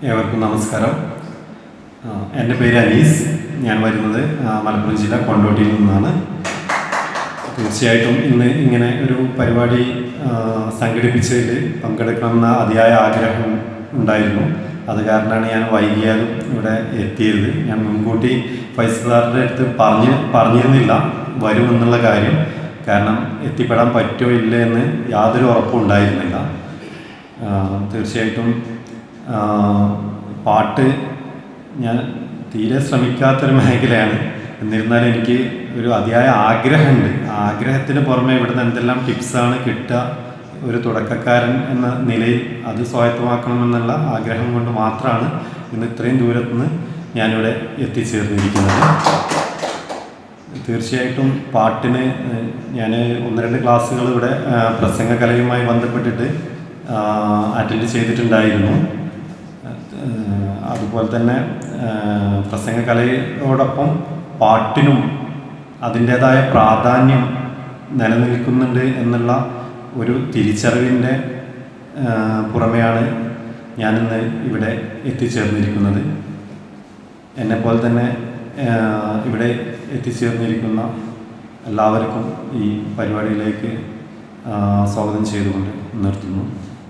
ഏവർക്കും നമസ്കാരം. എൻ്റെ പേര് അനീസ്. ഞാൻ വരുന്നത് മലപ്പുറം ജില്ല കൊണ്ടോട്ടിയിൽ നിന്നാണ്. തീർച്ചയായിട്ടും ഇന്ന് ഇങ്ങനെ ഒരു പരിപാടി സംഘടിപ്പിച്ചതിൽ പങ്കെടുക്കണമെന്ന അതിയായ ആഗ്രഹം ഉണ്ടായിരുന്നു. അത് കാരണമാണ് ഞാൻ വൈകിയാലും ഇവിടെ എത്തിയത്. ഞാൻ മുൻകൂട്ടി ഫൈസലാറിൻ്റെ അടുത്ത് പറഞ്ഞിരുന്നില്ല വരുമെന്നുള്ള കാര്യം. കാരണം എത്തിപ്പെടാൻ പറ്റുമോ ഇല്ല എന്ന് യാതൊരു ഉറപ്പും ഉണ്ടായിരുന്നില്ല. തീർച്ചയായിട്ടും പാട്ട് ഞാൻ തീരെ ശ്രമിക്കാത്തൊരു മേഖലയാണ്. എന്നിരുന്നാലും എനിക്ക് ഒരു അതിയായ ആഗ്രഹമുണ്ട്. ആഗ്രഹത്തിന് പുറമെ ഇവിടുന്ന് എന്തെല്ലാം ടിപ്സാണ് കിട്ടുക, ഒരു തുടക്കക്കാരൻ എന്ന നിലയിൽ അത് സ്വായത്തമാക്കണമെന്നുള്ള ആഗ്രഹം കൊണ്ട് മാത്രമാണ് ഇന്ന് ഇത്രയും ദൂരത്തുനിന്ന് ഞാനിവിടെ എത്തിച്ചേർന്നിരിക്കുന്നത്. തീർച്ചയായിട്ടും പാട്ടിന് ഞാൻ 1-2 ക്ലാസ്സുകൾ ഇവിടെ പ്രസംഗകലയുമായി ബന്ധപ്പെട്ടിട്ട് അറ്റൻഡ് ചെയ്തിട്ടുണ്ടായിരുന്നു. അതുപോലെ തന്നെ പ്രസംഗകലയോടൊപ്പം പാട്ടിനും അതിൻ്റേതായ പ്രാധാന്യം നിലനിൽക്കുന്നുണ്ട് എന്നുള്ള ഒരു തിരിച്ചറിവിൻ്റെ പുറമെയാണ് ഞാനിന്ന് ഇവിടെ എത്തിച്ചേർന്നിരിക്കുന്നത്. എന്നെപ്പോലെ തന്നെ ഇവിടെ എത്തിച്ചേർന്നിരിക്കുന്ന എല്ലാവർക്കും ഈ പരിപാടിയിലേക്ക് സ്വാഗതം ചെയ്തുകൊണ്ട് നിർത്തുന്നു.